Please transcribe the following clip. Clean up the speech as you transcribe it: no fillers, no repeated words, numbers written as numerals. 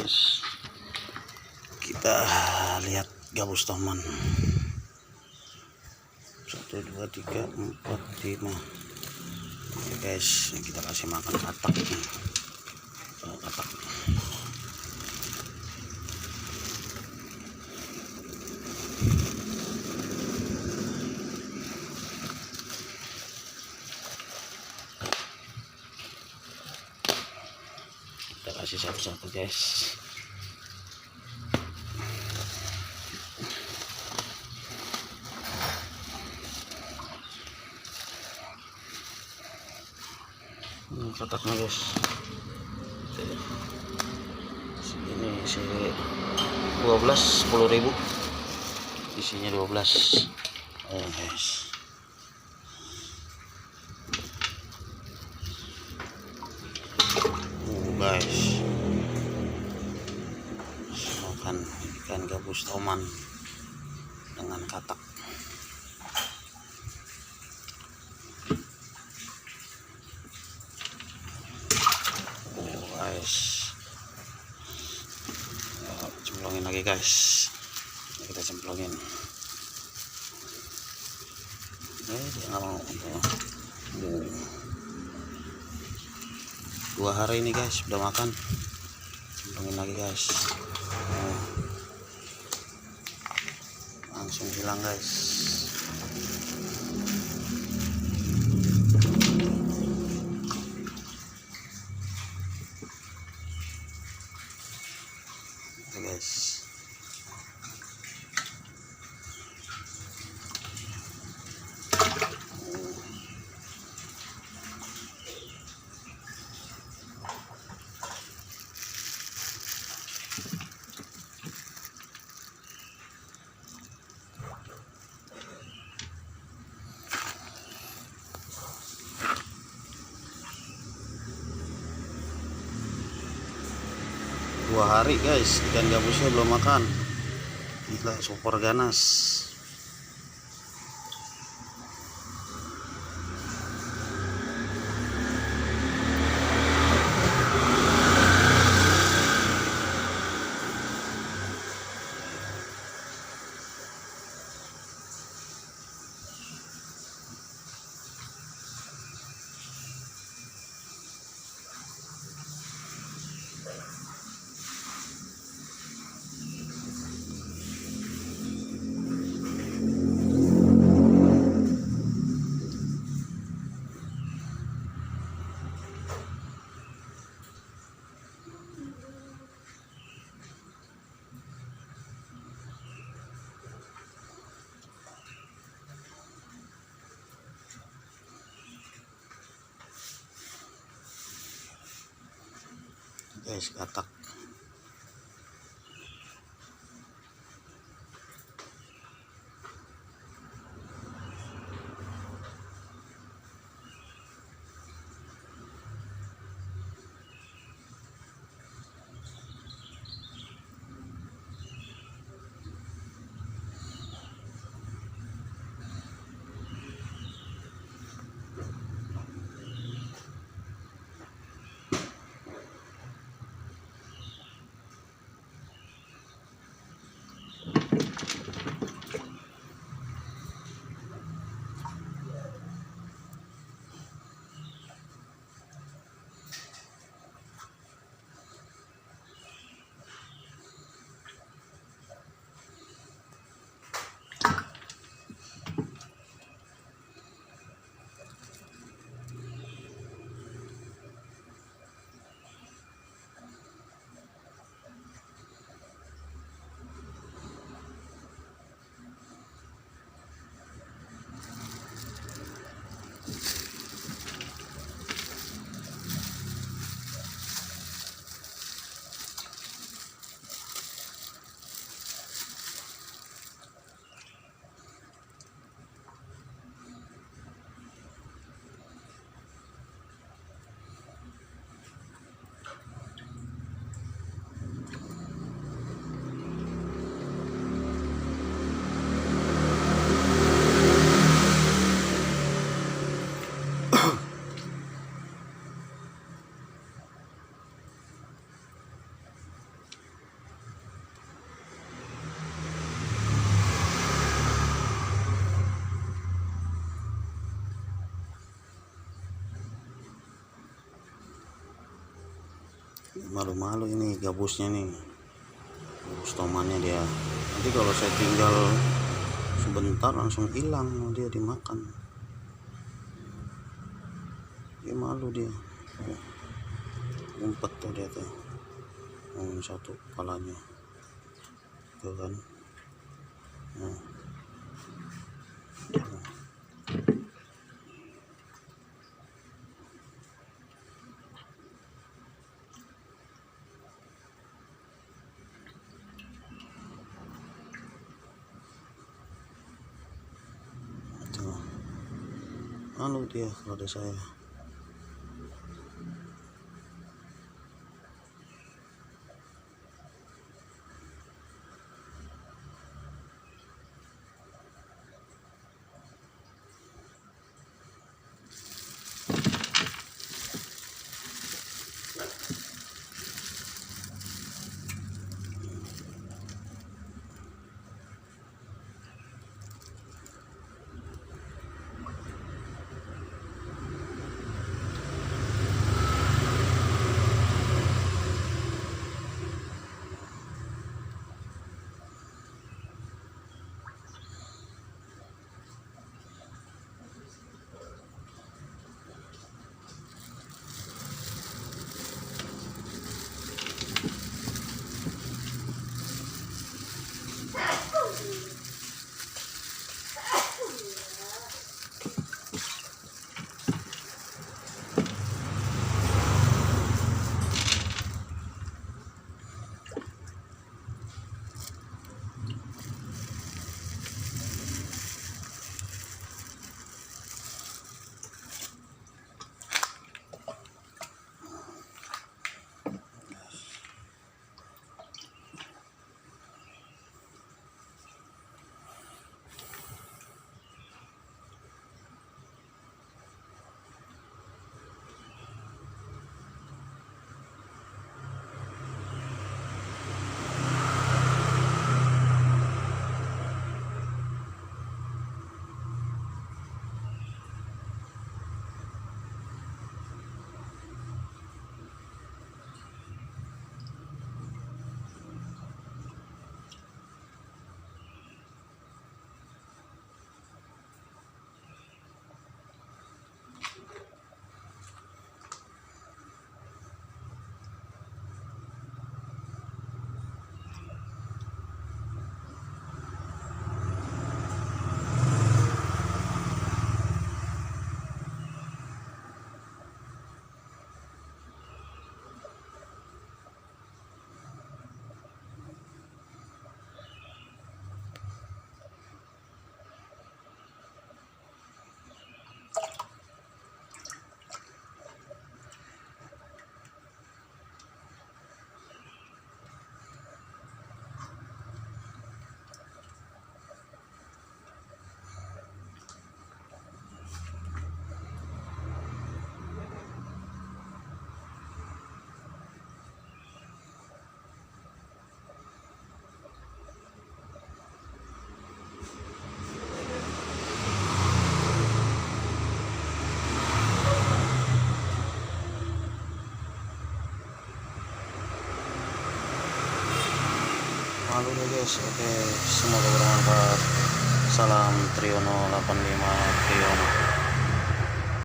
guys, kita lihat gabus taman 1 2 3 4 5. Oke guys, kita kasih makan katak nih. Katak kita kasih satu-satu guys. Kataknya guys, ini isi 12 10.000, isinya 12. Guys, guys, makan ikan gabus taman dengan katak. Guys, cemplungin lagi guys, kita cemplungin. Dia nggak mau. 2 hari ini guys udah makan, cemplungin lagi guys. Langsung hilang guys. Guys, dua hari guys ikan gabusnya belum makan. Gila, super ganas. Guys, katak. Malu-malu ini gabusnya nih, gabus tomannya dia. Nanti kalau saya tinggal sebentar langsung hilang dia dimakan. Dia malu dia. Ngumpet tuh dia tuh. Satu kepalanya. Tuh kan. Nah. Malu dia kalau ada saya. Malu deh guys. Oke, semoga bermanfaat. Salam Triono 85 Triono.